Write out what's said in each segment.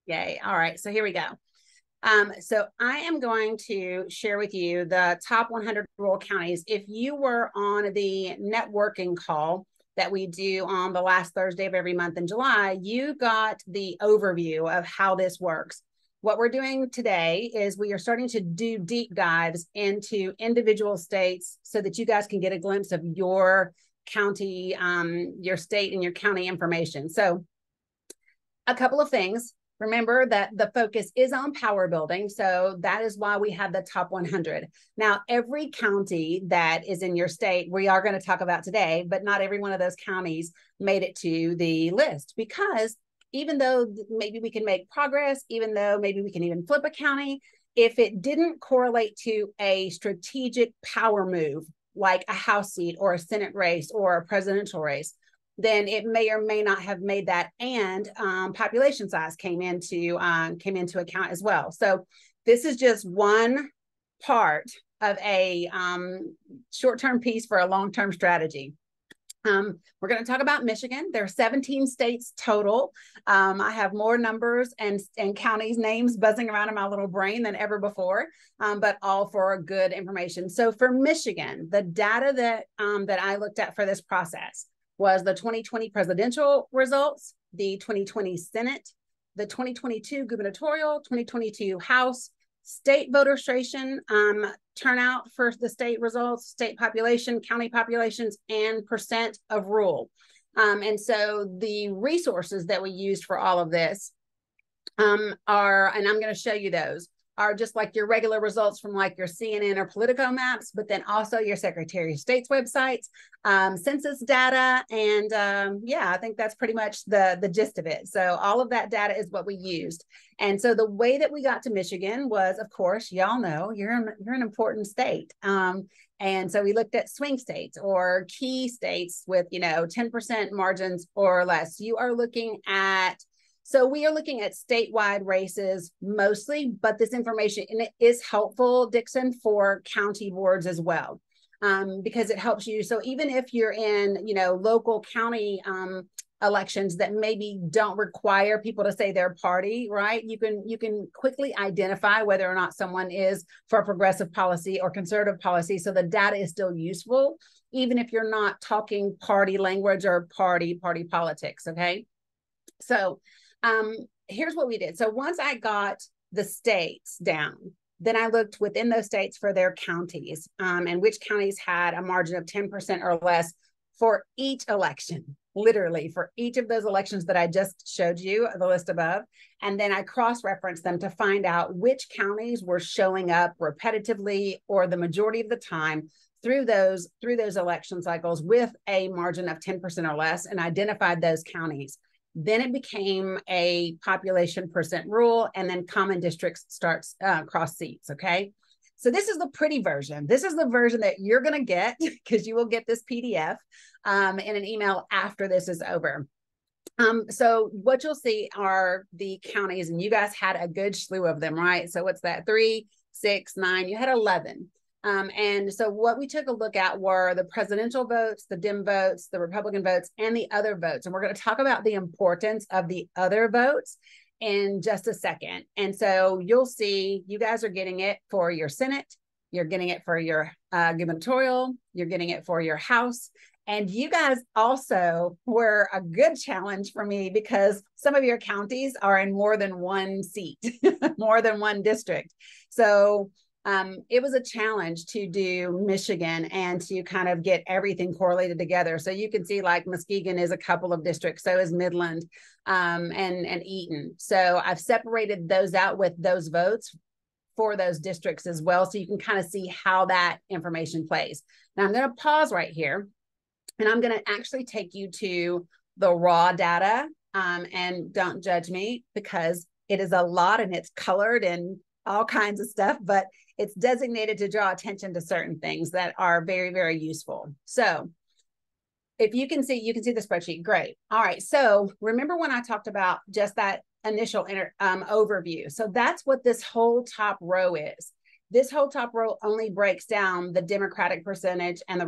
Yay. All right. So here we go. So I am going to share with you the top 100 rural counties. If you were on the networking call that we do on the last Thursday of every month in July, you got the overview of how this works. What we're doing today is we are starting to do deep dives into individual states so that you guys can get a glimpse of your county, your state and your county information. So a couple of things. Remember that the focus is on power building. So that is why we have the top 100. Now, every county that is in your state, we are going to talk about today, but not every one of those counties made it to the list, because even though maybe we can make progress, even though maybe we can even flip a county, if it didn't correlate to a strategic power move, like a House seat or a Senate race or a presidential race, then it may or may not have made that, and population size came into account as well. So this is just one part of a short-term piece for a long-term strategy. We're going to talk about Michigan. There are 17 states total. I have more numbers and counties names buzzing around in my little brain than ever before, but all for good information. So for Michigan, the data that I looked at for this process was the 2020 presidential results, the 2020 Senate, the 2022 gubernatorial, 2022 House, state voter registration, turnout for the state results, state population, county populations, and percent of rural. And so the resources that we used for all of this are, and I'm going to show you those, are just like your regular results from like your CNN or Politico maps, but then also your Secretary of State's websites, census data. And yeah, I think that's pretty much the gist of it. So all of that data is what we used. And so the way that we got to Michigan was, of course, y'all know you're an important state. And so we looked at swing states or key states with, 10% margins or less. You are looking at, so we are looking at statewide races mostly, but this information, and it is helpful, Dixon, for county boards as well, because it helps you. So even if you're in, local county elections that maybe don't require people to say their party, right? You can quickly identify whether or not someone is for progressive policy or conservative policy. So the data is still useful, even if you're not talking party language or party politics, okay? So here's what we did. So once I got the states down, then I looked within those states for their counties, and which counties had a margin of 10% or less for each election, literally for each of those elections that I just showed you, the list above. And then I cross-referenced them to find out which counties were showing up repetitively or the majority of the time through those election cycles with a margin of 10% or less, and identified those counties. Then it became a population percent rule, and then common districts starts cross seats, okay? So this is the pretty version. This is the version that you're gonna get, because you will get this PDF in an email after this is over. So what you'll see are the counties, and you guys had a good slew of them, right? So what's that, 3, 6, 9, you had 11. And so what we took a look at were the presidential votes, the Dem votes, the Republican votes, and the other votes. And we're going to talk about the importance of the other votes in just a second. And so you'll see you guys are getting it for your Senate, you're getting it for your gubernatorial, you're getting it for your House. And you guys also were a good challenge for me, because some of your counties are in more than one seat, more than one district. So it was a challenge to do Michigan and to kind of get everything correlated together. So you can see like Muskegon is a couple of districts, so is Midland and Eaton. So I've separated those out with those votes for those districts as well, so you can kind of see how that information plays. Now I'm going to pause right here, and I'm going to actually take you to the raw data, and don't judge me because it is a lot and it's colored and all kinds of stuff, but it's designated to draw attention to certain things that are very, very useful. So if you can see the spreadsheet, great. All right, so remember when I talked about just that initial overview? So that's what this whole top row is. This whole top row only breaks down the Democratic percentage and the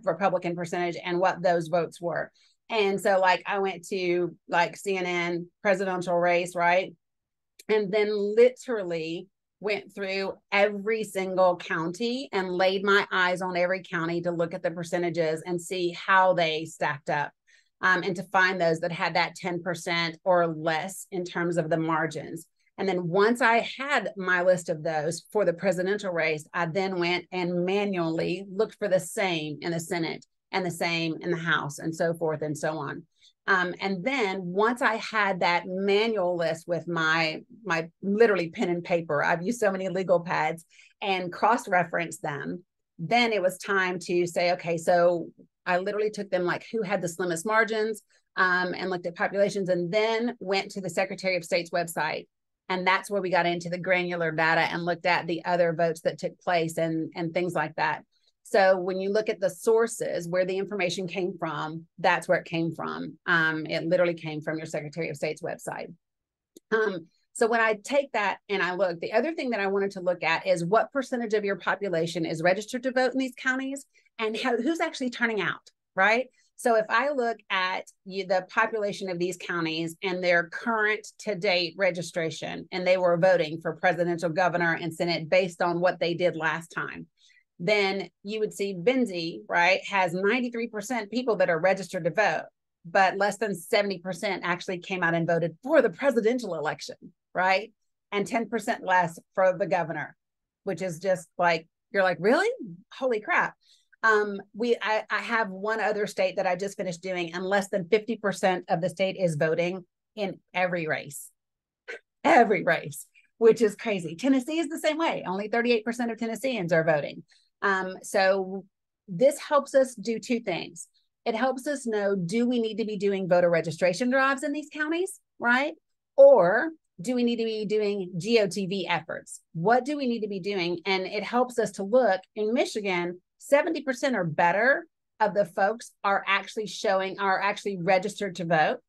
Republican percentage and what those votes were. And so like I went to like CNN presidential race, right? and then literally went through every single county and laid my eyes on every county to look at the percentages and see how they stacked up. And to find those that had that 10% or less in terms of the margins. And then once I had my list of those for the presidential race, I then went and manually looked for the same in the Senate and the same in the House and so forth and so on. And then once I had that manual list with my literally pen and paper, I've used so many legal pads, and cross-referenced them, then it was time to say, okay, so I literally took them like who had the slimmest margins, and looked at populations, and then went to the Secretary of State's website. And that's where we got into the granular data and looked at the other votes that took place and things like that. So when you look at the sources where the information came from, that's where it came from. It literally came from your Secretary of State's website. So when I take that and I look, the other thing that I wanted to look at is what percentage of your population is registered to vote in these counties, and who's actually turning out, right? So if I look at the population of these counties and their current to date registration, and they were voting for presidential, governor, and Senate based on what they did last time, then you would see Benzie, right, has 93% people that are registered to vote, but less than 70% actually came out and voted for the presidential election, right? And 10% less for the governor, which is just like, you're like, really? Holy crap. I have one other state that I just finished doing, and less than 50% of the state is voting in every race, which is crazy. Tennessee is the same way. Only 38% of Tennesseans are voting. So this helps us do two things. It helps us know, do we need to be doing voter registration drives in these counties, right? Or do we need to be doing GOTV efforts? What do we need to be doing? And it helps us to look in Michigan, 70% or better of the folks are actually registered to vote,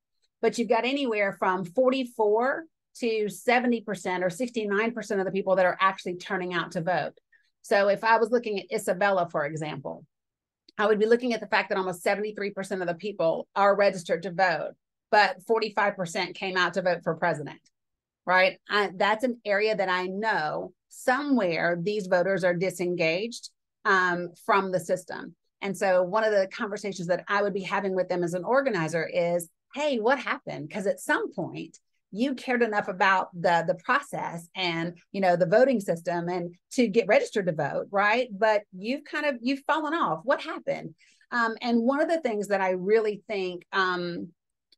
but you've got anywhere from 44 to 70% or 69% of the people that are actually turning out to vote. So if I was looking at Isabella, for example, I would be looking at the fact that almost 73% of the people are registered to vote, but 45% came out to vote for president, right? That's an area that I know somewhere these voters are disengaged from the system. And so one of the conversations that I would be having with them as an organizer is, hey, what happened? Because at some point, you cared enough about the process and the voting system and to get registered to vote, right? But you've fallen off. What happened? And one of the things that I really think,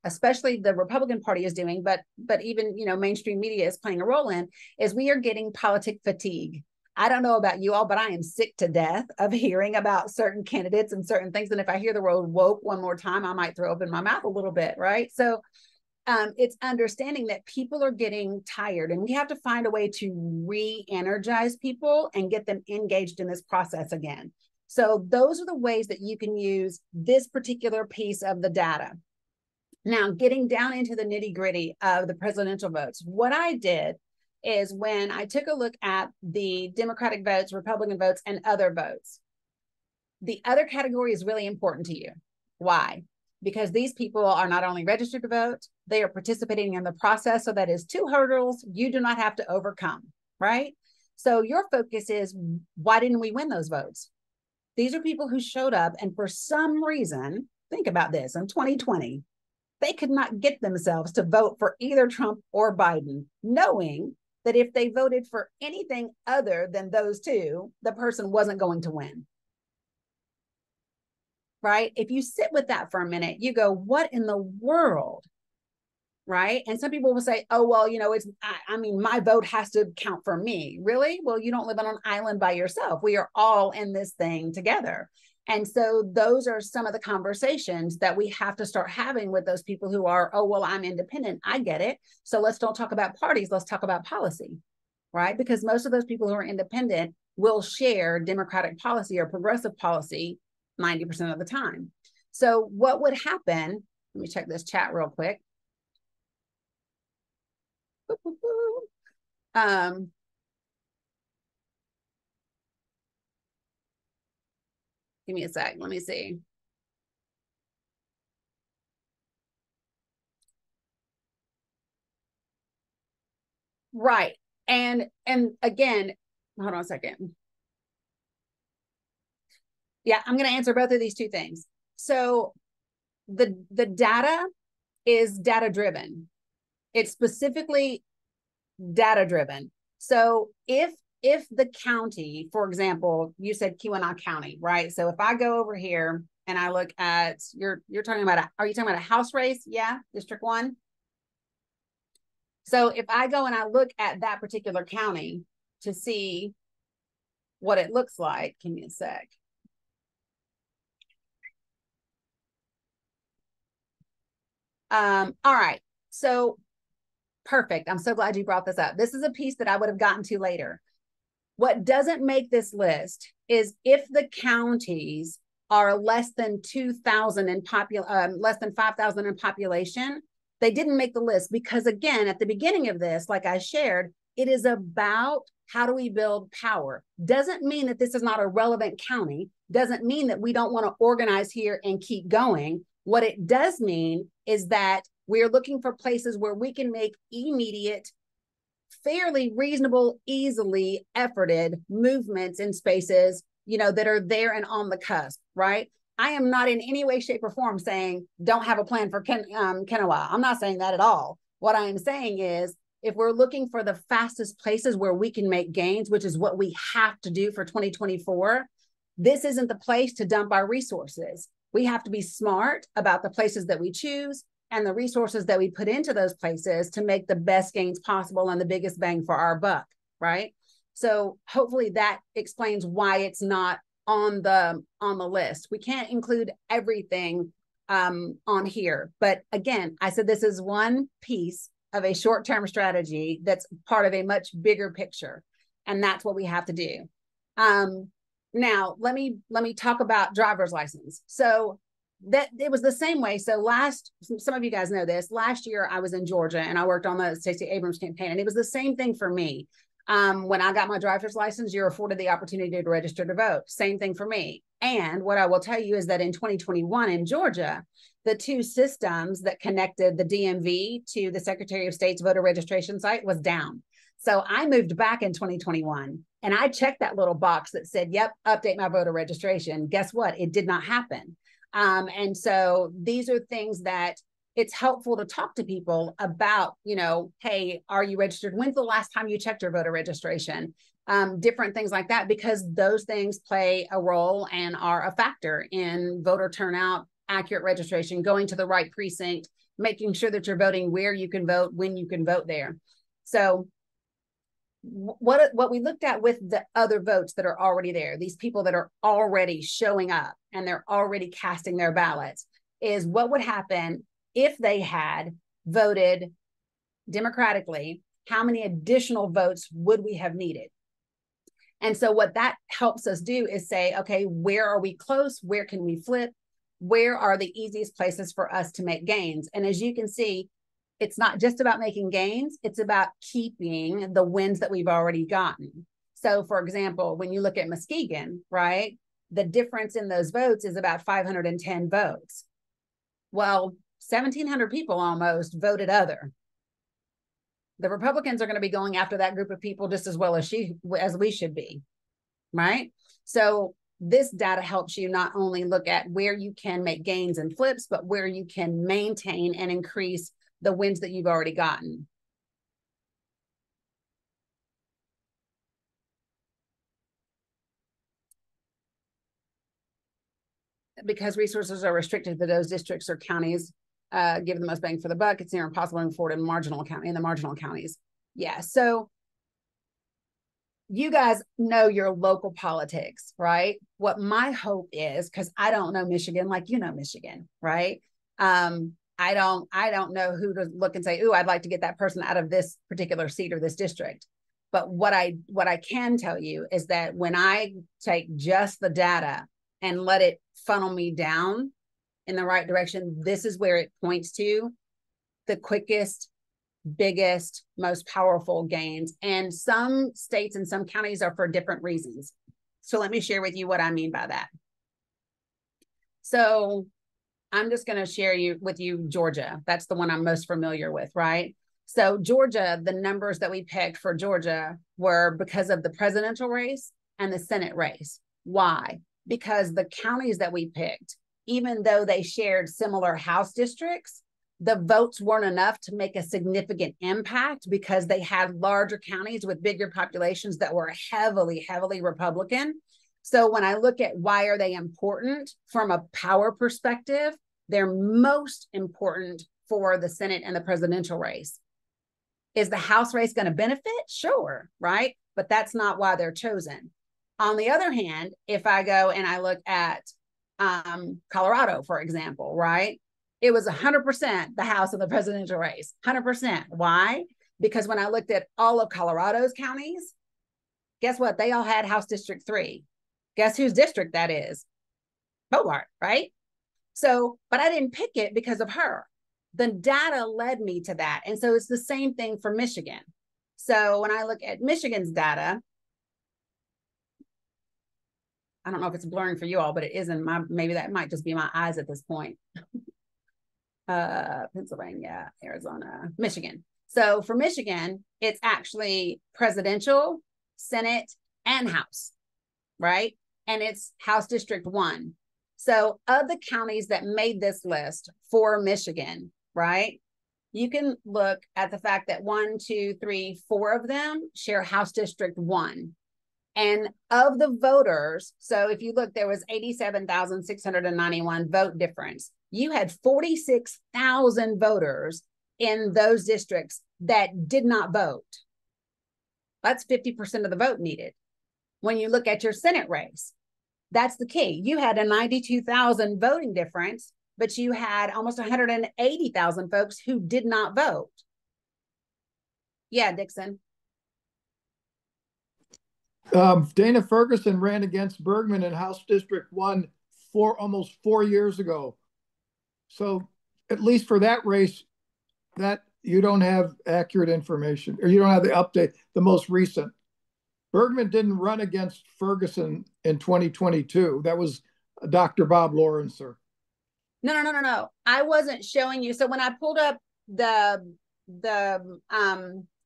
especially the Republican Party is doing, but even mainstream media is playing a role in, is we are getting politic fatigue. I don't know about you all, but I am sick to death of hearing about certain candidates and certain things. And if I hear the word woke one more time, I might throw open my mouth a little bit, right? So it's understanding that people are getting tired, and we have to find a way to re-energize people and get them engaged in this process again. So those are the ways that you can use this particular piece of the data. Now, getting down into the nitty-gritty of the presidential votes, what I did is when I took a look at the Democratic votes, Republican votes, and other votes, the other category is really important to you. Why? Because these people are not only registered to vote, they are participating in the process. So that is two hurdles you do not have to overcome, right? So your focus is, why didn't we win those votes? These are people who showed up, and for some reason, think about this, in 2020, they could not get themselves to vote for either Trump or Biden, knowing that if they voted for anything other than those two, the person wasn't going to win. Right? If you sit with that for a minute, you go, what in the world? Right? And some people will say, oh, well, my vote has to count for me. Really? Well, you don't live on an island by yourself. We are all in this thing together. And so those are some of the conversations that we have to start having with those people who are, oh, well, I'm independent. I get it. So let's don't talk about parties. Let's talk about policy, right? Because most of those people who are independent will share Democratic policy or progressive policy 90% of the time. So what would happen, let me check this chat real quick. Give me a sec, let me see. Right. And again, hold on a second. Yeah, I'm going to answer both of these two things. So the data is data driven. It's specifically data driven. So if the county, for example, you said Keweenaw County, right? So if I go over here and I look at you're talking about are you talking about a house race? Yeah, District 1. So if I go and I look at that particular county to see what it looks like, give me a sec. All right. So perfect. I'm so glad you brought this up. This is a piece that I would have gotten to later. What doesn't make this list is if the counties are less than 2,000 in less than 5,000 in population, they didn't make the list because, again, at the beginning of this, like I shared, it is about how do we build power. Doesn't mean that this is not a relevant county. Doesn't mean that we don't want to organize here and keep going. What it does mean is that we're looking for places where we can make immediate, fairly reasonable, easily efforted movements in spaces, that are there and on the cusp, right? I am not in any way, shape, or form saying don't have a plan for Kanawha. I'm not saying that at all. What I am saying is if we're looking for the fastest places where we can make gains, which is what we have to do for 2024, this isn't the place to dump our resources. We have to be smart about the places that we choose and the resources that we put into those places to make the best gains possible and the biggest bang for our buck, right? So hopefully that explains why it's not on the list. We can't include everything on here. But again, I said this is one piece of a short-term strategy that's part of a much bigger picture. And that's what we have to do. Now, let me talk about driver's license. So that it was the same way. So some of you guys know this, last year I was in Georgia and I worked on the Stacey Abrams campaign, and it was the same thing for me. When I got my driver's license, you're afforded the opportunity to register to vote. Same thing for me. And what I will tell you is that in 2021 in Georgia, the two systems that connected the DMV to the Secretary of State's voter registration site was down. So I moved back in 2021 and I checked that little box that said, yep, update my voter registration. Guess what? It did not happen. And so these are things that it's helpful to talk to people about, hey, are you registered? When's the last time you checked your voter registration? Different things like that, because those things play a role and are a factor in voter turnout, accurate registration, going to the right precinct, making sure that you're voting where you can vote, when you can vote there. So what we looked at with the other votes that are already there, these people that are already showing up and they're already casting their ballots, is what would happen if they had voted democratically. How many additional votes would we have needed? And so what that helps us do is say, okay, where are we close? Where can we flip? Where are the easiest places for us to make gains? And as you can see, it's not just about making gains, it's about keeping the wins that we've already gotten. So for example, when you look at Muskegon, right, the difference in those votes is about 510 votes. Well, 1,700 people almost voted other. The Republicans are going to be going after that group of people just as well as we should be, right? So this data helps you not only look at where you can make gains and flips, but where you can maintain and increase the wins that you've already gotten. Because resources are restricted to those districts or counties, give the most bang for the buck, it's near impossible to afford in the marginal counties. Yeah, so you guys know your local politics, right? What my hope is, because I don't know Michigan like you know Michigan, right? I don't know who to look and say, ooh, I'd like to get that person out of this particular seat or this district. But what I can tell you is that when I take just the data and let it funnel me down in the right direction, this is where it points to the quickest, biggest, most powerful gains. And some states and some counties are for different reasons. So let me share with you what I mean by that. So I'm just going to share with you Georgia. That's the one I'm most familiar with, right? So Georgia, the numbers that we picked for Georgia were because of the presidential race and the Senate race. Why? Because the counties that we picked, even though they shared similar House districts, the votes weren't enough to make a significant impact because they had larger counties with bigger populations that were heavily, heavily Republican. So when I look at why are they important from a power perspective, they're most important for the Senate and the presidential race. Is the House race going to benefit? Sure, right? But that's not why they're chosen. On the other hand, if I go and I look at Colorado, for example, right? It was 100% the House and the presidential race, 100%. Why? Because when I looked at all of Colorado's counties, guess what? They all had House District 3. Guess whose district that is? Hobart, right? So, but I didn't pick it because of her. The data led me to that. And so it's the same thing for Michigan. So when I look at Michigan's data, I don't know if it's blurring for you all, but it isn't. Maybe that might just be my eyes at this point. Pennsylvania, Arizona, Michigan. So for Michigan, it's actually presidential, Senate, and House, right? And it's House District 1. So of the counties that made this list for Michigan, right, you can look at the fact that 1, 2, 3, 4 of them share House District 1. And of the voters, so if you look, there was 87,691 vote difference. You had 46,000 voters in those districts that did not vote. That's 50% of the vote needed. When you look at your Senate race, that's the key. You had a 92,000 voting difference, but you had almost 180,000 folks who did not vote. Yeah, Dixon. Dana Ferguson ran against Bergman in House District 1 almost 4 years ago. So at least for that race, that you don't have accurate information, or you don't have the update, the most recent. Bergman didn't run against Ferguson in 2022. That was Dr. Bob Lorenzer. No. I wasn't showing you. So when I pulled up the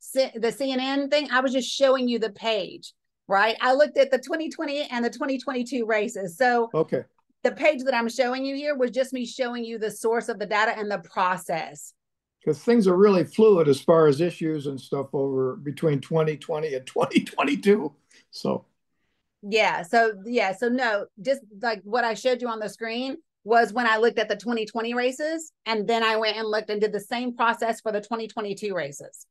CNN thing, I was just showing you the page, right? I looked at the 2020 and the 2022 races. So okay, the page that I'm showing you here was just me showing you the source of the data and the process. Because things are really fluid as far as issues and stuff over between 2020 and 2022. So So no, just like what I showed you on the screen was when I looked at the 2020 races, and then I went and looked and did the same process for the 2022 races.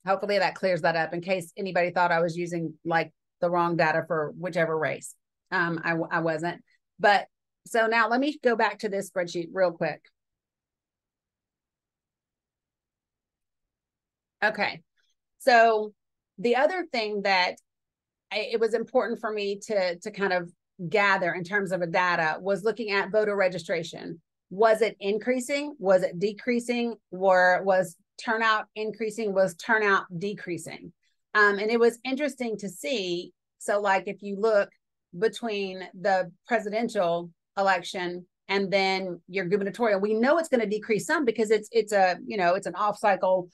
Hopefully that clears that up in case anybody thought I was using like the wrong data for whichever race. I wasn't. But so now let me go back to this spreadsheet real quick. Okay. So the other thing that it was important for me to kind of gather in terms of a data was looking at voter registration. Was it increasing? Was it decreasing? Or was turnout increasing? Was turnout decreasing? And it was interesting to see. So like if you look between the presidential election and then your gubernatorial, we know it's going to decrease some because it's an off cycle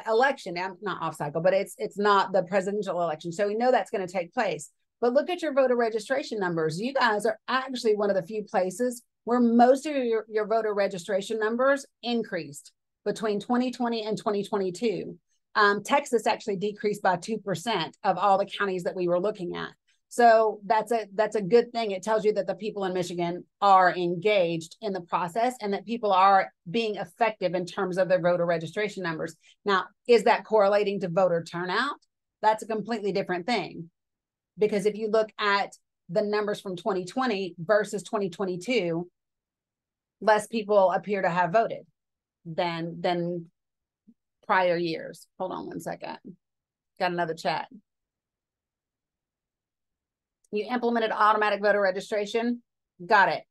election. Not off cycle, but it's not the presidential election. So we know that's going to take place. But look at your voter registration numbers. You guys are actually one of the few places where most of your voter registration numbers increased between 2020 and 2022. Texas actually decreased by 2% of all the counties that we were looking at. So that's a good thing. It tells you that the people in Michigan are engaged in the process and that people are being effective in terms of their voter registration numbers. Now, is that correlating to voter turnout? That's a completely different thing. Because if you look at the numbers from 2020 versus 2022, less people appear to have voted than prior years. Hold on one second. Got another chat. You implemented automatic voter registration. Got it.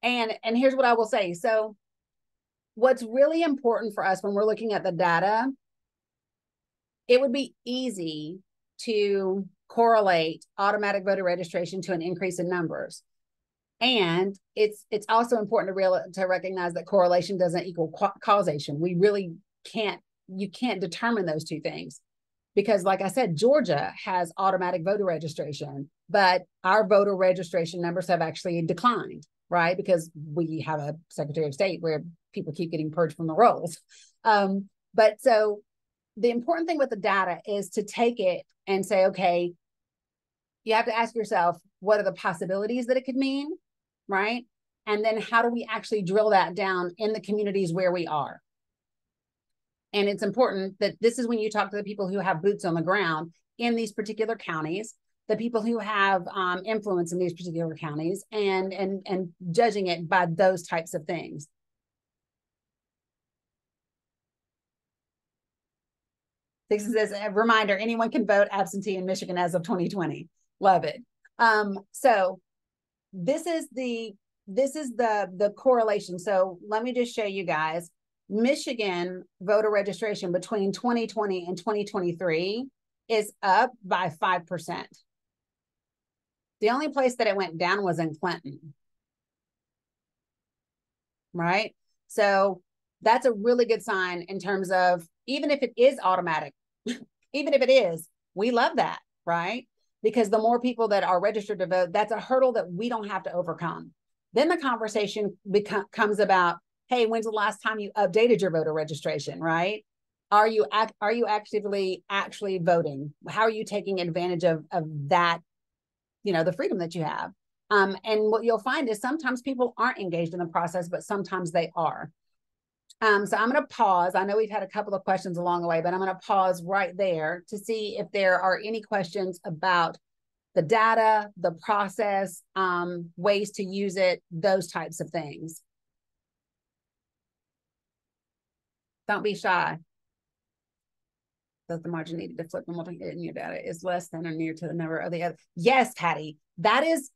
And here's what I will say. So what's really important for us when we're looking at the data, it would be easy to correlate automatic voter registration to an increase in numbers. And it's also important to recognize that correlation doesn't equal causation. We really you can't determine those two things. Because like I said, Georgia has automatic voter registration, but our voter registration numbers have actually declined, right? Because we have a Secretary of State where people keep getting purged from the rolls. But so the important thing with the data is to take it and say, okay, you have to ask yourself, what are the possibilities that it could mean, right? And then how do we actually drill that down in the communities where we are? And it's important that this is when you talk to the people who have boots on the ground in these particular counties, the people who have influence in these particular counties, and judging it by those types of things. This is a reminder, anyone can vote absentee in Michigan as of 2020. Love it. So this is the correlation. So let me just show you guys. Michigan voter registration between 2020 and 2023 is up by 5%. The only place that it went down was in Clinton. Right? So that's a really good sign in terms of, even if it is automatic, even if it is, we love that, right? Because the more people that are registered to vote, that's a hurdle that we don't have to overcome. Then the conversation comes about, hey, when's the last time you updated your voter registration, right? Are you actively actually voting? How are you taking advantage of that, the freedom that you have? And what you'll find is sometimes people aren't engaged in the process, but sometimes they are. So I'm going to pause. I know we've had a couple of questions along the way, but I'm going to pause right there to see if there are any questions about the data, the process, ways to use it, those types of things. Don't be shy. Does the margin needed to flip in your data is less than or near to the number of the other? Yes, Patty. That was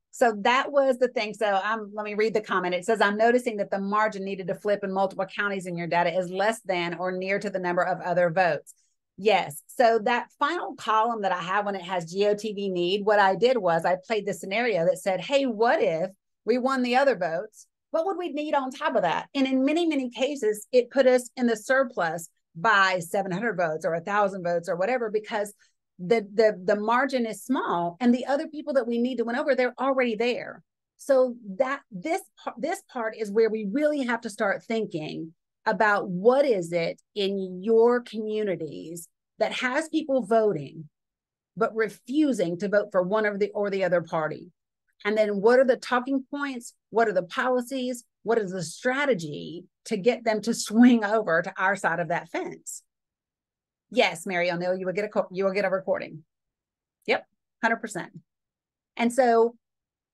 the thing. So let me read the comment. It says, I'm noticing that the margin needed to flip in multiple counties in your data is less than or near to the number of other votes. Yes. So that final column that I have when it has GOTV need, what I did was I played the scenario that said, hey, what if we won the other votes? What would we need on top of that? And in many, many cases, it put us in the surplus by 700 votes or 1,000 votes or whatever, because the margin is small and the other people that we need to win over, they're already there. So that this part is where we really have to start thinking about what is it in your communities that has people voting but refusing to vote for one or the other party. And then what are the talking points? What are the policies? What is the strategy to get them to swing over to our side of that fence? Yes, Mary O'Neill, you will get a recording. Yep, 100%. And so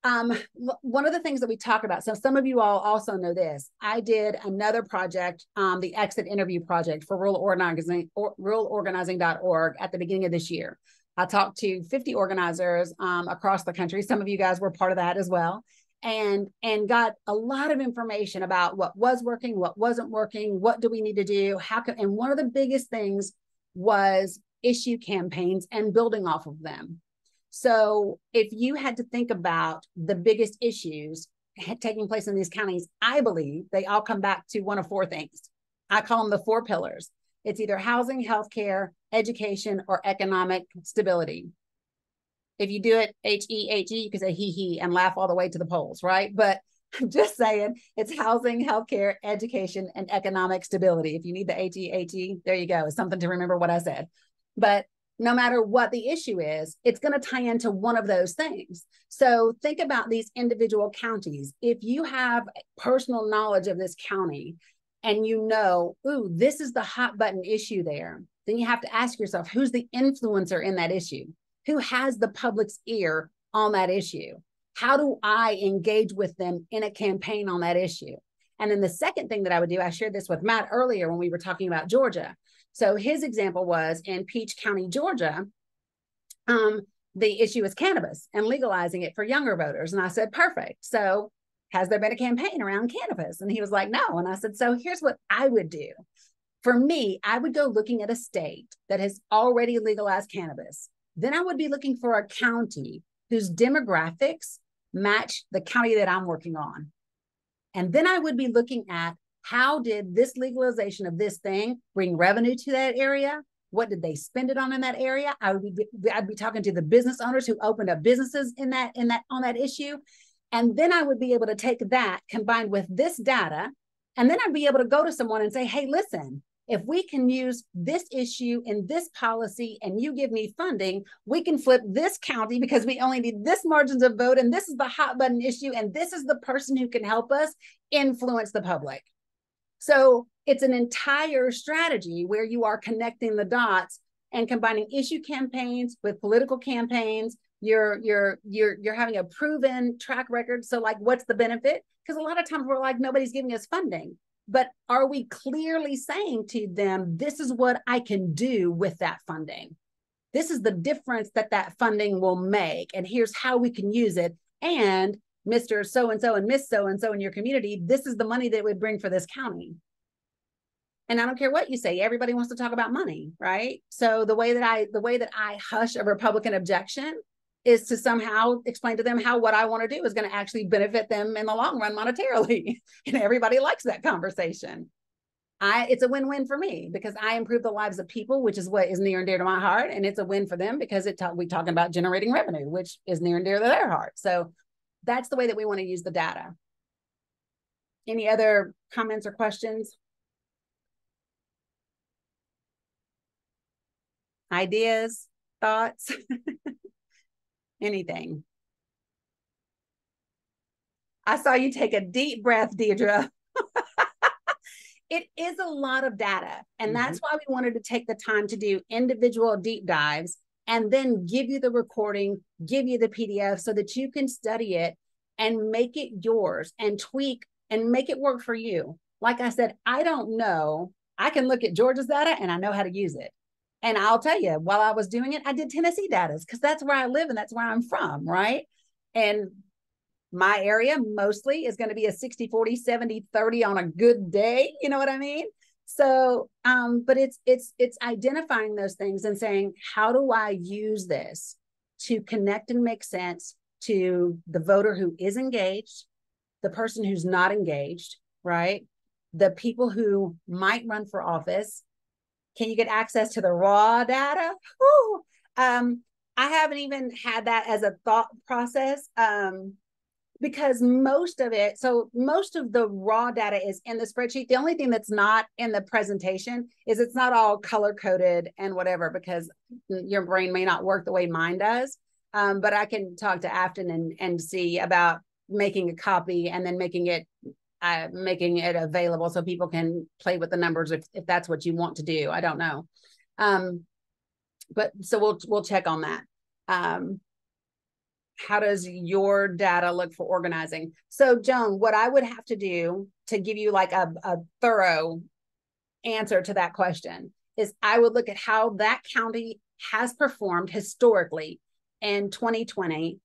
one of the things that we talk about, so some of you all also know this, I did another project, the Exit Interview Project for ruralorganizing.org at the beginning of this year. I talked to 50 organizers across the country. Some of you guys were part of that as well, and got a lot of information about what was working, what wasn't working, what do we need to do, and one of the biggest things was issue campaigns and building off of them. So if you had to think about the biggest issues taking place in these counties, I believe they all come back to one of four things. I call them the four pillars. It's either housing, healthcare, education, or economic stability. If you do it H-E-H-E, you can say he and laugh all the way to the polls, right? But I'm just saying it's housing, healthcare, education, and economic stability. If you need the H-E-H-E, there you go. It's something to remember what I said. But no matter what the issue is, it's going to tie into one of those things. So think about these individual counties. If you have personal knowledge of this county and you know, ooh, this is the hot button issue there, then you have to ask yourself, who's the influencer in that issue? Who has the public's ear on that issue? How do I engage with them in a campaign on that issue? And then the second thing that I would do, I shared this with Matt earlier when we were talking about Georgia. So his example was in Peach County, Georgia, the issue is cannabis and legalizing it for younger voters. And I said, perfect. So has there been a campaign around cannabis? And he was like, no. And I said, so here's what I would do. For me, I would go looking at a state that has already legalized cannabis. Then I would be looking for a county whose demographics match the county that I'm working on. And then I would be looking at, how did this legalization of this thing bring revenue to that area? What did they spend it on in that area? I'd be talking to the business owners who opened up businesses on that issue. And then I would be able to take that combined with this data. And then I'd be able to go to someone and say, hey, listen, if we can use this issue in this policy and you give me funding, we can flip this county because we only need this margins of vote. And this is the hot button issue. And this is the person who can help us influence the public. So it's an entire strategy where you are connecting the dots and combining issue campaigns with political campaigns. You're having a proven track record. So like, what's the benefit? Because a lot of times we're like, nobody's giving us funding. But are we clearly saying to them, this is what I can do with that funding? This is the difference that funding will make. And here's how we can use it. And Mr. So-and-so and Miss So-and-so in your community, this is the money that it would bring for this county. And I don't care what you say, everybody wants to talk about money, right? So the way that I hush a Republican objection is to somehow explain to them how what I want to do is going to actually benefit them in the long run monetarily. And everybody likes that conversation. It's a win-win for me because I improve the lives of people, which is what is near and dear to my we're and it's a win for them because we're talking about generating revenue, which is near and dear to their heart. So that's the way that we want to use the data. Any other comments or questions? Ideas, thoughts, anything? I saw you take a deep breath, Deidre. It is a lot of data. And that's why we wanted to take the time to do individual deep dives and then give you the recording, give you the PDF so that you can study it and make it yours and tweak and make it work for you. Like I said, I don't know. I can look at Georgia's data and I know how to use it. And I'll tell you, while I was doing it, I did Tennessee data because that's where I live and that's where I'm from, right? And my area mostly is going to be a 60-40, 70-30 on a good day. You know what I mean? So, but it's identifying those things and saying, how do I use this to connect and make sense to the voter who is engaged, the person who's not engaged, right? The people who might run for office. Can you get access to the raw data? Woo! I haven't even had that as a thought process because most of the raw data is in the spreadsheet. The only thing that's not in the presentation is it's not all color coded and whatever because your brain may not work the way mine does. But I can talk to Afton and see about making a copy and then making it available so people can play with the numbers if that's what you want to do. I don't know. But so we'll check on that. How does your data look for organizing? So Joan, what I would have to do to give you like a thorough answer to that question is I would look at how that county has performed historically in 2020.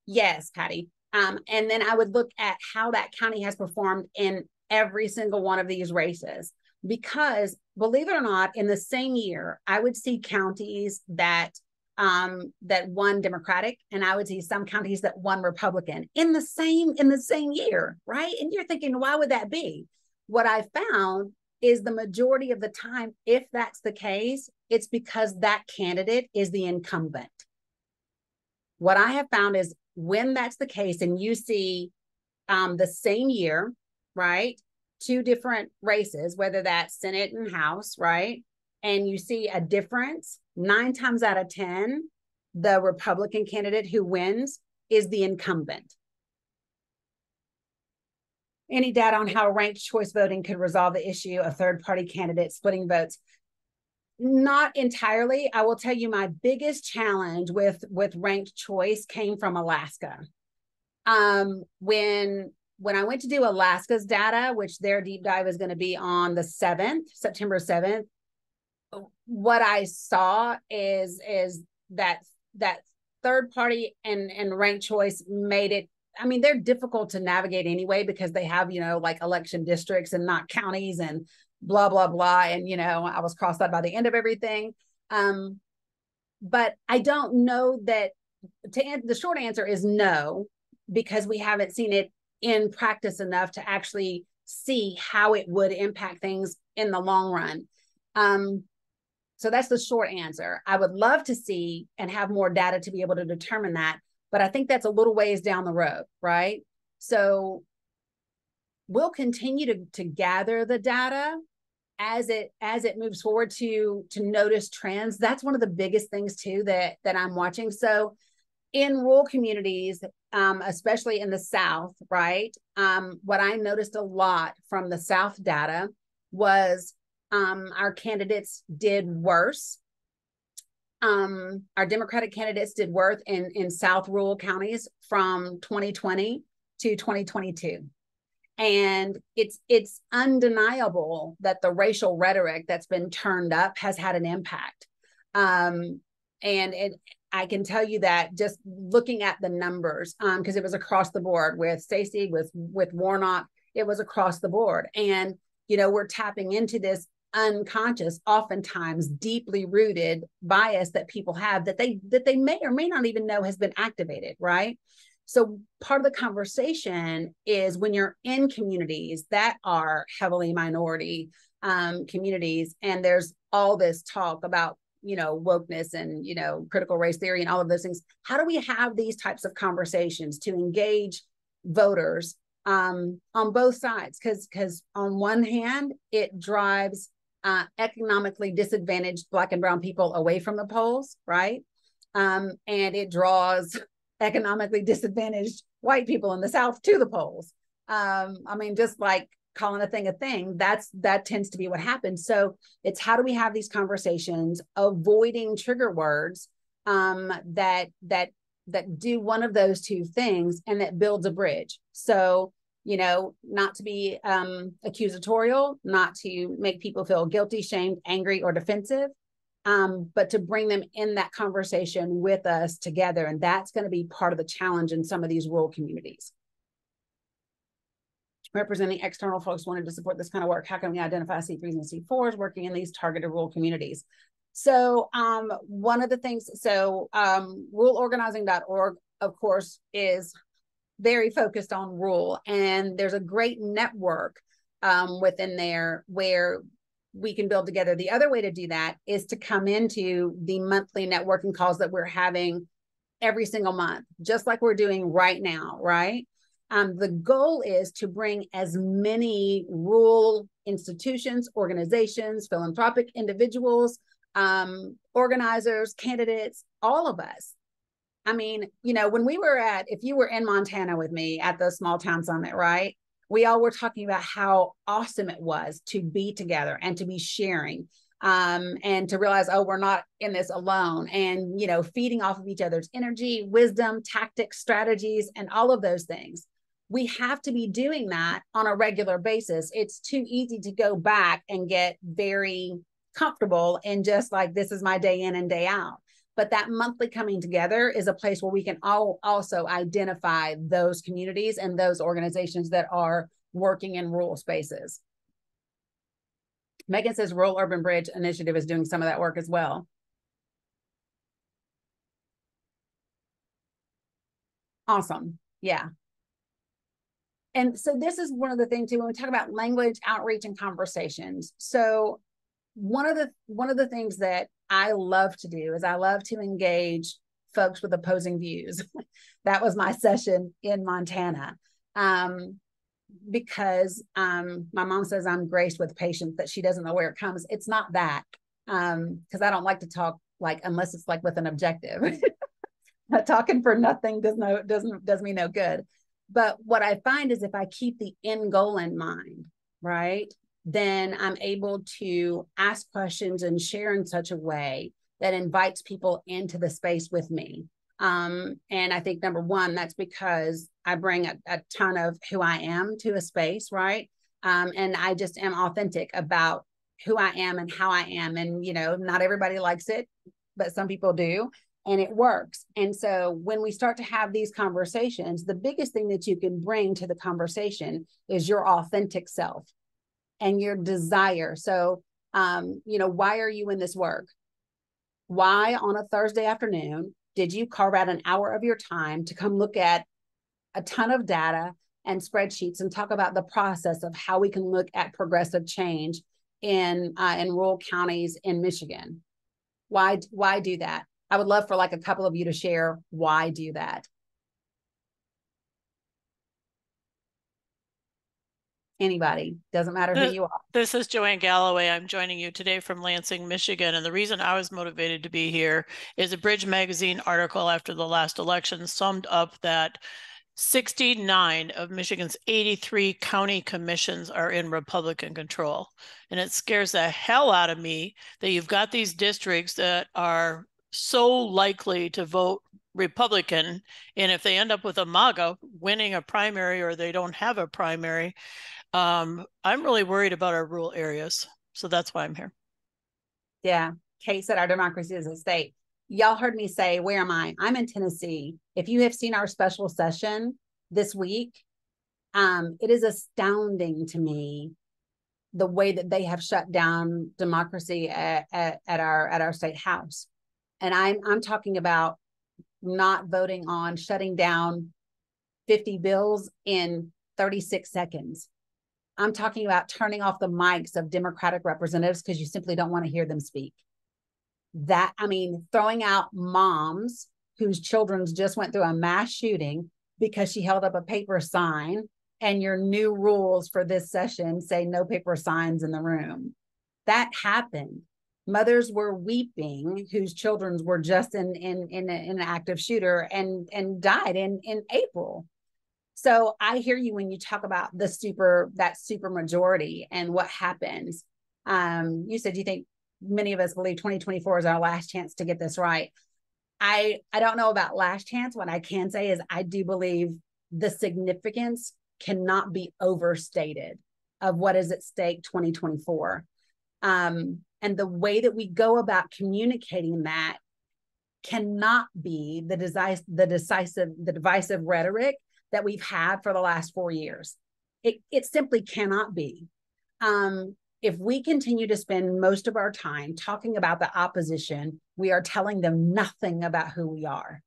Yes, Patty. And then I would look at how that county has performed in every single one of these races. Because believe it or not, in the same year, I would see counties that won Democratic, and I would see some counties that won Republican in the same year, right? And you're thinking, why would that be? What I found is the majority of the time, if that's the case, it's because that candidate is the incumbent. What I have found is when that's the case and you see the same year, right, two different races, whether that's Senate and House, right, and you see a difference, 9 times out of 10, the Republican candidate who wins is the incumbent. Any data on how ranked choice voting could resolve the issue of third-party candidates splitting votes? Not entirely. I will tell you my biggest challenge with ranked choice came from Alaska. When I went to do Alaska's data, which their deep dive is going to be on the 7th, September 7th, what I saw is that third party and ranked choice made it, I mean, they're difficult to navigate anyway because they have, like election districts and not counties and blah, blah, blah. And, I was crossed out by the end of everything. But I don't know that the short answer is no, because we haven't seen it in practice enough to actually see how it would impact things in the long run. So that's the short answer. I would love to see and have more data to be able to determine that, but I think that's a little ways down the road, right? So we'll continue to gather the data as it moves forward to notice trends. That's one of the biggest things too that I'm watching. So in rural communities, especially in the South, right? What I noticed a lot from the South data was our candidates did worse. Our Democratic candidates did worse in South rural counties from 2020 to 2022. And it's undeniable that the racial rhetoric that's been turned up has had an impact. And I can tell you that just looking at the numbers, because it was across the board with Stacey, with Warnock, it was across the board. And, we're tapping into this unconscious, oftentimes deeply rooted bias that people have that they may or may not even know has been activated, right? So part of the conversation is when you're in communities that are heavily minority communities, and there's all this talk about, wokeness and, critical race theory and all of those things. How do we have these types of conversations to engage voters on both sides? Because on one hand, it drives economically disadvantaged Black and brown people away from the polls, right? And it draws economically disadvantaged white people in the South to the polls. Just like calling a thing, that tends to be what happens. So it's how do we have these conversations, avoiding trigger words that do one of those two things and that builds a bridge. So, not to be accusatorial, not to make people feel guilty, shamed, angry, or defensive, but to bring them in that conversation with us together. And that's going to be part of the challenge in some of these rural communities. Representing external folks wanted to support this kind of work. How can we identify C3s and C4s working in these targeted rural communities? So one of the things, ruralorganizing.org, of course, is very focused on rural. And there's a great network within there where we can build together. The other way to do that is to come into the monthly networking calls that we're having every single month, just like we're doing right now, right? The goal is to bring as many rural institutions, organizations, philanthropic individuals, organizers, candidates, all of us. When we were if you were in Montana with me at the Small Town Summit, right? We all were talking about how awesome it was to be together and to be sharing and to realize, we're not in this alone, and, feeding off of each other's energy, wisdom, tactics, strategies, and all of those things. We have to be doing that on a regular basis. It's too easy to go back and get very comfortable in just like, this is my day in and day out. But that monthly coming together is a place where we can also identify those communities and those organizations that are working in rural spaces. Megan says Rural Urban Bridge Initiative is doing some of that work as well. Awesome. Yeah. And so this is one of the things too, when we talk about language, outreach, and conversations. So one of the things that I love to do is I love to engage folks with opposing views. That was my session in Montana. Because my mom says I'm graced with patience, that she doesn't know where it comes. It's not that, because I don't like to talk unless it's with an objective. Talking for nothing does me no good. But what I find is if I keep the end goal in mind, right, then I'm able to ask questions and share in such a way that invites people into the space with me. And I think number one, that's because I bring a ton of who I am to a space, right? And I just am authentic about who I am and how I am. And, not everybody likes it, but some people do, and it works. And so when we start to have these conversations, the biggest thing that you can bring to the conversation is your authentic self and your desire. So, why are you in this work? Why on a Thursday afternoon did you carve out an hour of your time to come look at a ton of data and spreadsheets and talk about the process of how we can look at progressive change in rural counties in Michigan? Why do that? I would love for like a couple of you to share why do that. Anybody, doesn't matter who you are. This is Joanne Galloway. I'm joining you today from Lansing, Michigan. And the reason I was motivated to be here is a Bridge Magazine article after the last election summed up that 69 of Michigan's 83 county commissions are in Republican control. And it scares the hell out of me that you've got these districts that are so likely to vote Republican. And if they end up with a MAGA winning a primary or they don't have a primary, I'm really worried about our rural areas. So that's why I'm here. Yeah. Kate said our democracy is at stake. Y'all heard me say, where am I? I'm in Tennessee. If you have seen our special session this week, it is astounding to me the way that they have shut down democracy at our state house. And I'm talking about not voting on shutting down 50 bills in 36 seconds. I'm talking about turning off the mics of Democratic representatives because you simply don't want to hear them speak. That, I mean, throwing out moms whose children just went through a mass shooting because she held up a paper sign, and your new rules for this session say no paper signs in the room. That happened. Mothers were weeping whose children were just in an active shooter and died in April. So I hear you when you talk about that super majority and what happens. You said you think many of us believe 2024 is our last chance to get this right. I don't know about last chance. What I can say is I do believe the significance cannot be overstated of what is at stake 2024. And the way that we go about communicating that cannot be the divisive rhetoric that we've had for the last 4 years. It simply cannot be. If we continue to spend most of our time talking about the opposition, we are telling them nothing about who we are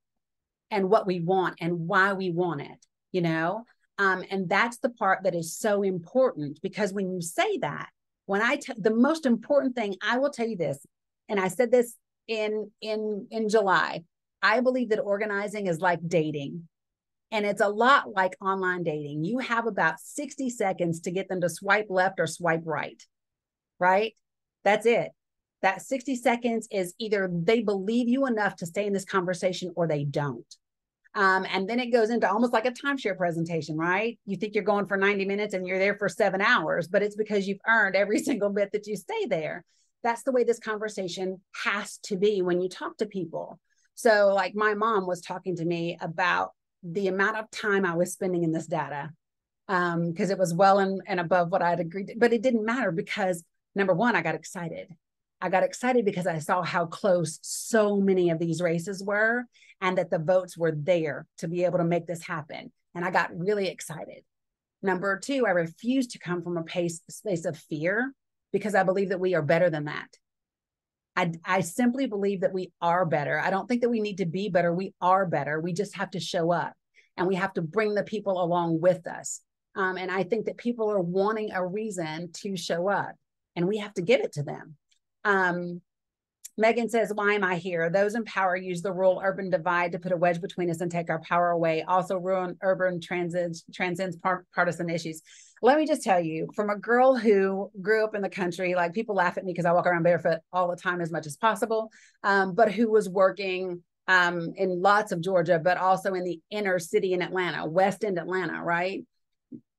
and what we want and why we want it, you know? And that's the part that is so important, because when you say that, the most important thing, I will tell you this, and I said this in July, I believe that organizing is like dating. And it's a lot like online dating. You have about 60 seconds to get them to swipe left or swipe right, right? That's it. That 60 seconds is either they believe you enough to stay in this conversation or they don't. And then it goes into almost like a timeshare presentation, right? You think you're going for 90 minutes and you're there for 7 hours, but it's because you've earned every single bit that you stay there. That's the way this conversation has to be when you talk to people. So like my mom was talking to me about the amount of time I was spending in this data, because it was well and above what I had agreed to, but it didn't matter because number one, I got excited. I got excited because I saw how close so many of these races were and that the votes were there to be able to make this happen. And I got really excited. Number two, I refused to come from a space of fear because I believe that we are better than that. I simply believe that we are better. I don't think that we need to be better. We are better. We just have to show up and we have to bring the people along with us. And I think that people are wanting a reason to show up and we have to give it to them. Megan says, why am I here? Those in power use the rural-urban divide to put a wedge between us and take our power away. Also, rural-urban transcends partisan issues. Let me just tell you, from a girl who grew up in the country, like people laugh at me because I walk around barefoot all the time as much as possible, but who was working in lots of Georgia, but also in the inner city in Atlanta, West End Atlanta, right?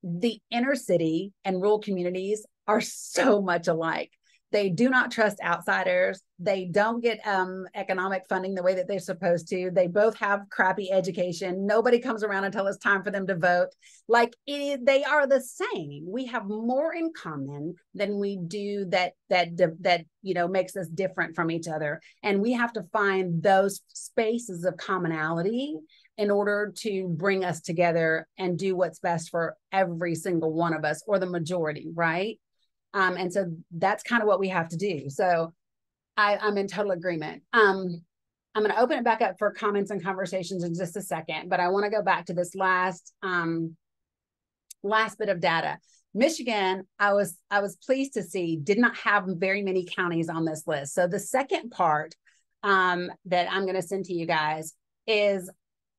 The inner city and rural communities are so much alike. They do not trust outsiders. They don't get economic funding the way that they're supposed to. They both have crappy education. Nobody comes around until it's time for them to vote. Like they are the same. We have more in common than we do that makes us different from each other. And we have to find those spaces of commonality in order to bring us together and do what's best for every single one of us, or the majority, right? And so that's kind of what we have to do. So I'm in total agreement. I'm going to open it back up for comments and conversations in just a second, but I want to go back to this last bit of data. Michigan, I was pleased to see, did not have very many counties on this list. So the second part that I'm going to send to you guys is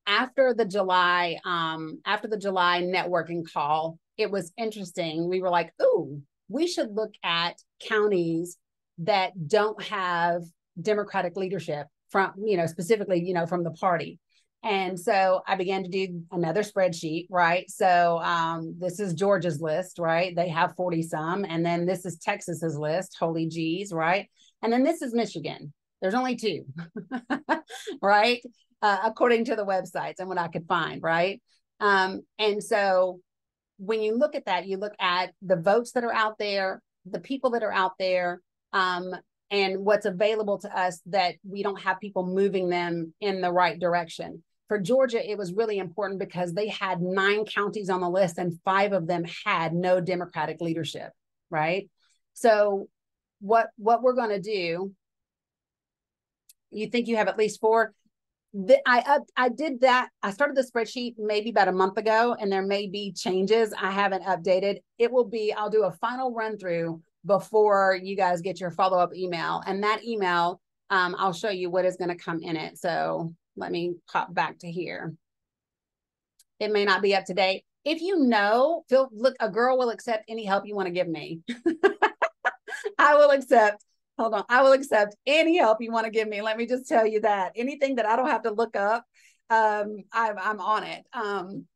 after the July networking call, it was interesting. We were like, ooh, we should look at counties that don't have Democratic leadership from, specifically, from the party. And so I began to do another spreadsheet, right? So this is Georgia's list, right? They have 40 some. And then this is Texas's list, holy geez, right? And then this is Michigan. There's only 2, right? According to the websites and what I could find, right? And so when you look at that, you look at the votes that are out there, the people that are out there, and what's available to us that we don't have people moving them in the right direction. For Georgia, it was really important because they had 9 counties on the list and 5 of them had no Democratic leadership, right? So what we're going to do, you think you have at least 4? I did that. I started the spreadsheet maybe about a month ago, and there may be changes. I haven't updated. I'll do a final run through before you guys get your follow-up email. And that email, I'll show you what is going to come in it. So let me pop back to here. It may not be up to date. If you know, look, a girl will accept any help you want to give me. I will accept. Hold on. I will accept any help you want to give me. Let me just tell you that. Anything that I don't have to look up, I'm on it.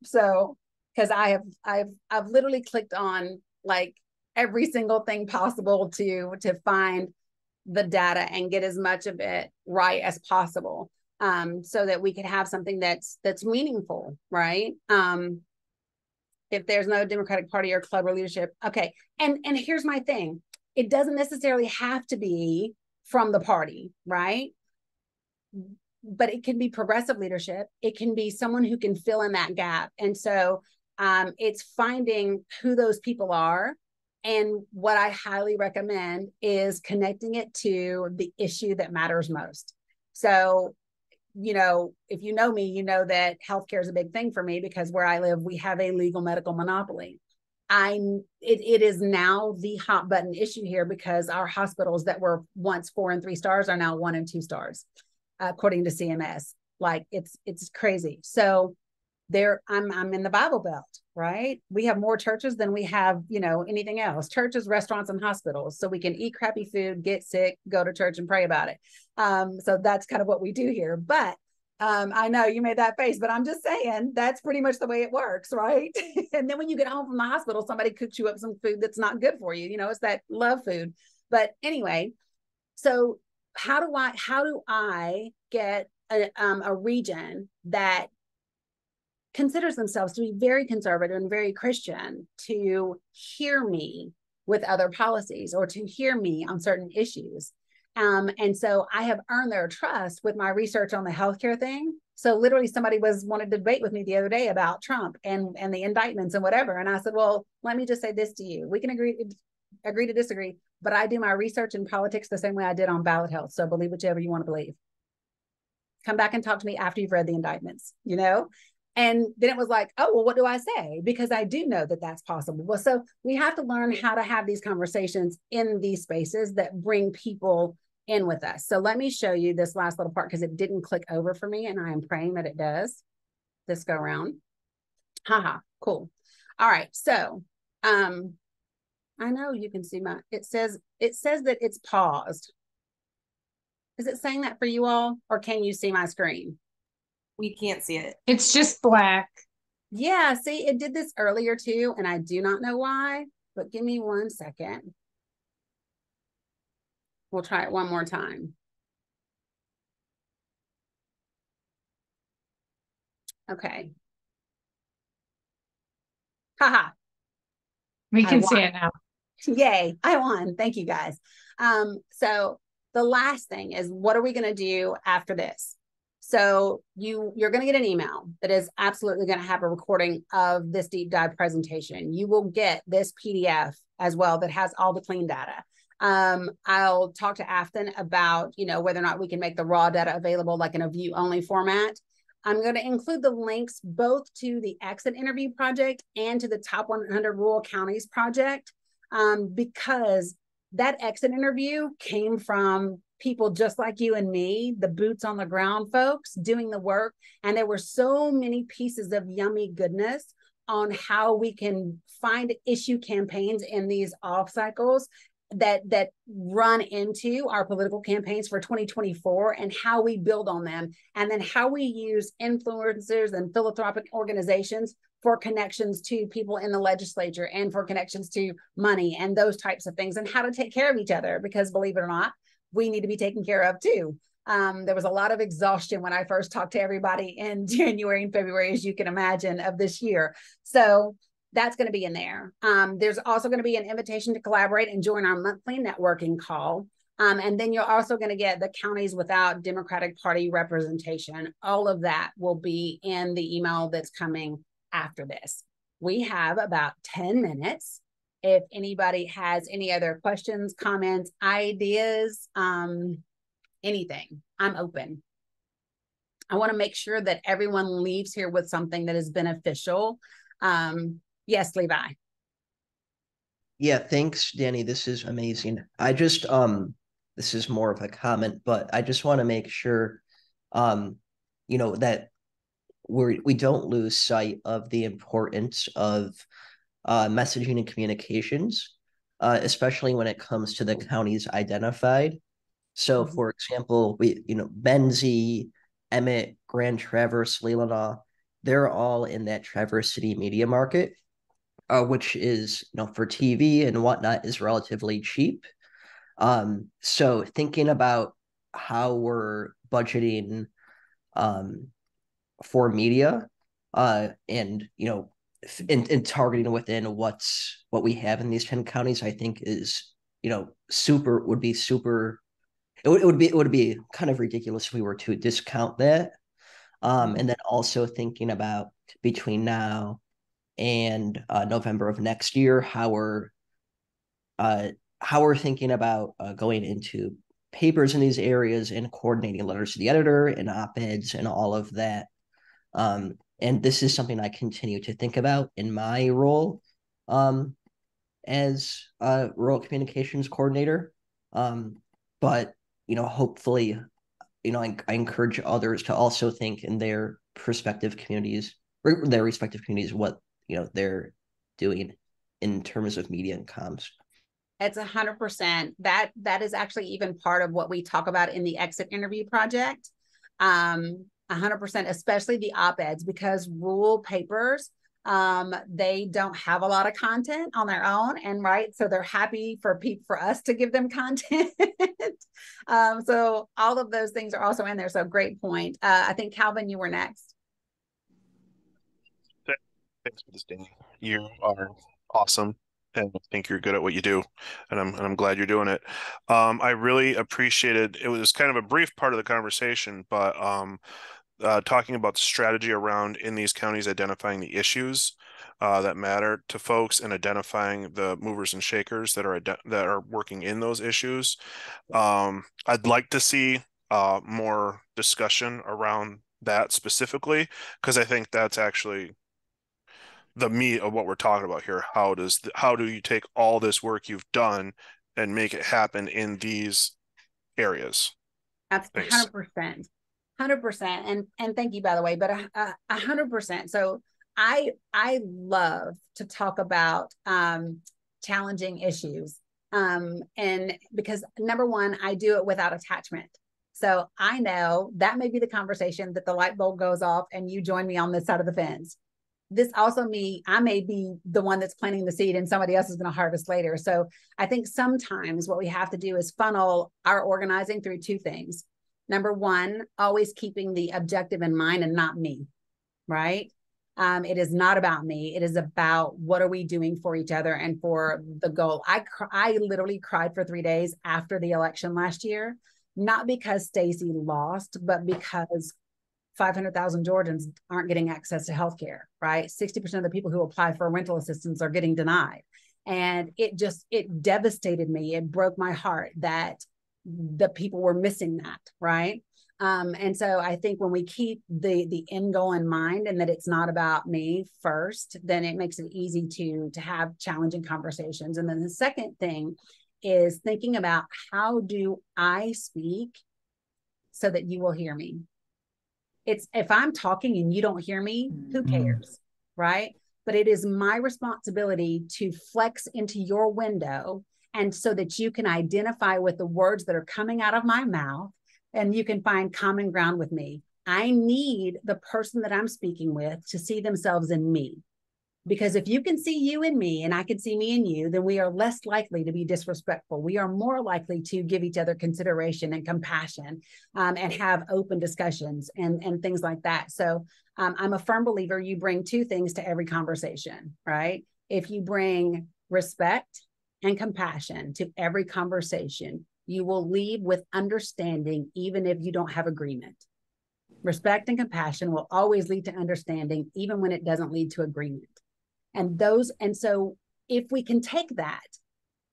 So because I've literally clicked on like every single thing possible to find the data and get as much of it right as possible, so that we could have something that's meaningful, right? If there's no Democratic Party or club or leadership, okay. And here's my thing. It doesn't necessarily have to be from the party, right? But it can be progressive leadership. It can be someone who can fill in that gap. And so it's finding who those people are. And what I highly recommend is connecting it to the issue that matters most. So, if you know me, you know that healthcare is a big thing for me because where I live, we have a legal medical monopoly. It is now the hot button issue here because our hospitals that were once 4 and 3 stars are now 1 and 2 stars, according to CMS. Like it's crazy. So I'm in the Bible Belt, right? We have more churches than we have, anything else. Churches, restaurants, and hospitals. So we can eat crappy food, get sick, go to church and pray about it. So that's kind of what we do here. But I know you made that face, but I'm just saying that's pretty much the way it works, right? And then when you get home from the hospital, somebody cooks you up some food that's not good for you. It's that love food. But anyway, so how do I get a region that considers themselves to be very conservative and very Christian to hear me with other policies or to hear me on certain issues? And so I have earned their trust with my research on the healthcare thing. So literally somebody wanted to debate with me the other day about Trump and the indictments and whatever. And I said, well, let me just say this to you. We can agree to disagree, but I do my research in politics the same way I did on ballot health. So believe whichever you want to believe. Come back and talk to me after you've read the indictments, And then it was like, oh, well, what do I say? Because I do know that that's possible. Well, so we have to learn how to have these conversations in these spaces that bring people in with us. So let me show you this last little part because it didn't click over for me and I am praying that it does this go around. Haha, cool. All right. So I know you can see it says that it's paused. Is it saying that for you all or can you see my screen? We can't see it. It's just black. Yeah, see, it did this earlier too, and I do not know why, but give me 1 second. We'll try it one more time. Okay. Haha. We can see it now. Yay, I won. Thank you guys. So the last thing is, what are we going to do after this? So you're going to get an email that is absolutely going to have a recording of this deep dive presentation. You will get this PDF as well that has all the clean data. I'll talk to Afton about, whether or not we can make the raw data available like in a view only format. I'm going to include the links both to the exit interview project and to the top 100 rural counties project, because that exit interview came from people just like you and me, the boots on the ground folks doing the work. And there were so many pieces of yummy goodness on how we can find issue campaigns in these off cycles that run into our political campaigns for 2024, and how we build on them, and then how we use influencers and philanthropic organizations for connections to people in the legislature and for connections to money and those types of things, and how to take care of each other, because believe it or not, we need to be taken care of too. There was a lot of exhaustion when I first talked to everybody in January and February, as you can imagine, of this year. So that's going to be in there. There's also going to be an invitation to collaborate and join our monthly networking call. And then you're also going to get the counties without Democratic Party representation. All of that will be in the email that's coming after this. We have about 10 minutes. If anybody has any other questions, comments, ideas, anything, I'm open. I want to make sure that everyone leaves here with something that is beneficial. Yes, Levi. Yeah, thanks, Danny. This is amazing. I just this is more of a comment, but I just want to make sure that we don't lose sight of the importance of messaging and communications, especially when it comes to the counties identified. So, for example, Benzie, Emmett, Grand Traverse, Leelanau, they're all in that Traverse City media market, which is, for TV and whatnot, is relatively cheap. So thinking about how we're budgeting for media, and in targeting within what we have in these 10 counties, I think is it would be kind of ridiculous if we were to discount that. And then also thinking about between now and November of next year, how we're thinking about going into papers in these areas and coordinating letters to the editor and op-eds and all of that. And this is something I continue to think about in my role as a rural communications coordinator. But hopefully, I encourage others to also think in their respective communities what they're doing in terms of media and comms. It's 100%. That is actually even part of what we talk about in the exit interview project. 100%, especially the op-eds, because rural papers, they don't have a lot of content on their own, and so they're happy for us to give them content. So all of those things are also in there. So great point. I think Calvin, you were next. Thanks for this, Danny. You are awesome, and I think you're good at what you do, and I'm glad you're doing it. I really appreciated it. Was kind of a brief part of the conversation, but talking about the strategy around in these counties, identifying the issues that matter to folks, and identifying the movers and shakers that are working in those issues. I'd like to see more discussion around that specifically, because I think that's actually the meat of what we're talking about here. How do you take all this work you've done and make it happen in these areas? That's 100%. 100%. And thank you, by the way, but 100%. So I love to talk about challenging issues. And because number one, I do it without attachment. So I know that may be the conversation that the light bulb goes off and you join me on this side of the fence. This also I may be the one that's planting the seed and somebody else is going to harvest later. So I think sometimes what we have to do is funnel our organizing through two things. Number one, always keeping the objective in mind and not me, right? It is not about me. It is about what are we doing for each other and for the goal. I literally cried for 3 days after the election last year, not because Stacey lost, but because 500,000 Georgians aren't getting access to healthcare, right? 60% of the people who apply for rental assistance are getting denied. And it devastated me. It broke my heart that the people were missing that, right? And so I think when we keep the end goal in mind and that it's not about me first, then it makes it easy to have challenging conversations. And then the second thing is thinking about, how do I speak so that you will hear me? It's, if I'm talking and you don't hear me, who cares, right? But it is my responsibility to flex into your window, and so that you can identify with the words that are coming out of my mouth and you can find common ground with me. I need the person that I'm speaking with to see themselves in me. Because if you can see you in me and I can see me in you, then we are less likely to be disrespectful. We are more likely to give each other consideration and compassion, and have open discussions and things like that. So I'm a firm believer you bring two things to every conversation, right? If you bring respect and compassion to every conversation, you will leave with understanding, even if you don't have agreement. Respect and compassion will always lead to understanding, even when it doesn't lead to agreement. And so if we can take that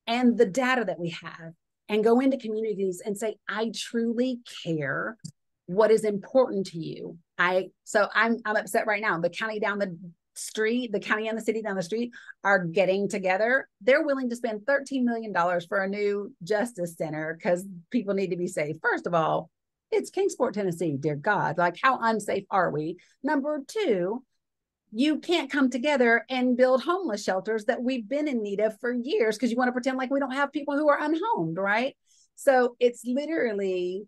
and the data that we have and go into communities and say, I truly care what is important to you. So I'm upset right now. The county down the street, the county and the city down the street are getting together. They're willing to spend $13 million for a new justice center because people need to be safe. First of all, it's Kingsport, Tennessee, dear God. Like, how unsafe are we? Number two, you can't come together and build homeless shelters that we've been in need of for years because you want to pretend like we don't have people who are unhomed, right? So it's literally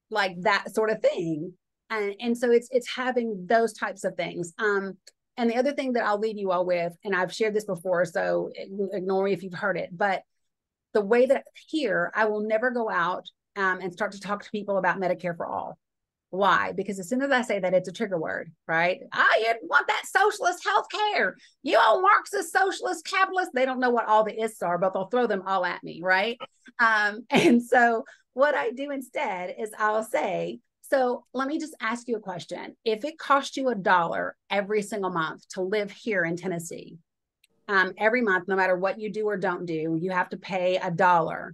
like that sort of thing. And so it's having those types of things. And the other thing that I'll leave you all with, and I've shared this before, so ignore me if you've heard it, but the way that here, I will never go out and start to talk to people about Medicare for all. Why? Because as soon as I say that, it's a trigger word, right? You want that socialist health care. You old Marxist, socialist, capitalist. They don't know what all the ists are, but they'll throw them all at me, right? And so what I do instead is I'll say, so let me just ask you a question. If it cost you $1 every single month to live here in Tennessee, every month, no matter what you do or don't do, you have to pay $1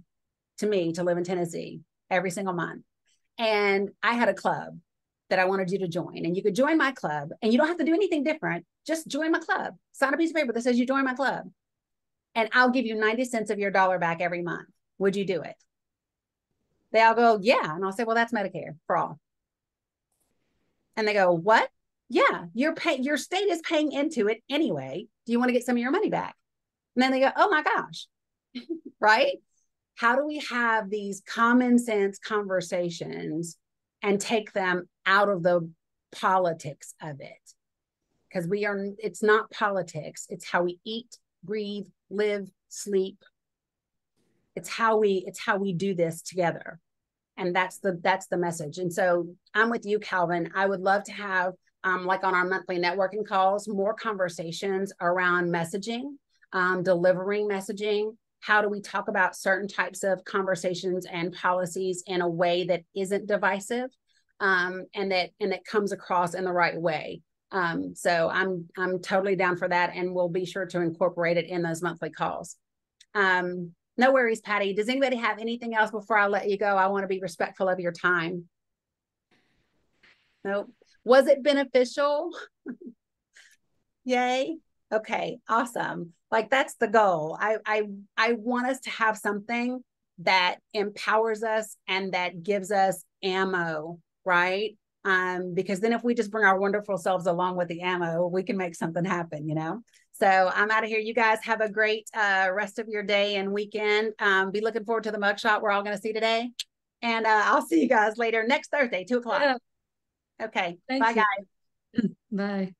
to me to live in Tennessee every single month. And I had a club that I wanted you to join, and you could join my club and you don't have to do anything different. Just join my club, sign a piece of paper that says you join my club, and I'll give you 90 cents of your $1 back every month. Would you do it? They all go, yeah. And I'll say, well, that's Medicare for all. And they go, what? Yeah, your state is paying into it anyway. Do you want to get some of your money back? And then they go, oh my gosh, right? How do we have these common sense conversations and take them out of the politics of it? Because it's not politics. It's how we eat, breathe, live, sleep. It's how we do this together. And that's the message. And so I'm with you, Calvin. I would love to have, like on our monthly networking calls, more conversations around messaging, delivering messaging. How do we talk about certain types of conversations and policies in a way that isn't divisive, and that comes across in the right way? So I'm totally down for that, and we'll be sure to incorporate it in those monthly calls. No worries, Patty. Does anybody have anything else before I let you go? I want to be respectful of your time. Nope. Was it beneficial? Yay. Okay, awesome. Like, that's the goal. I want us to have something that empowers us and that gives us ammo, right? Because then if we just bring our wonderful selves along with the ammo, we can make something happen, you know? So I'm out of here. You guys have a great rest of your day and weekend. Be looking forward to the mugshot we're all going to see today. And I'll see you guys later next Thursday, 2 o'clock. Yeah. Okay. Thank Bye, you. guys. Bye.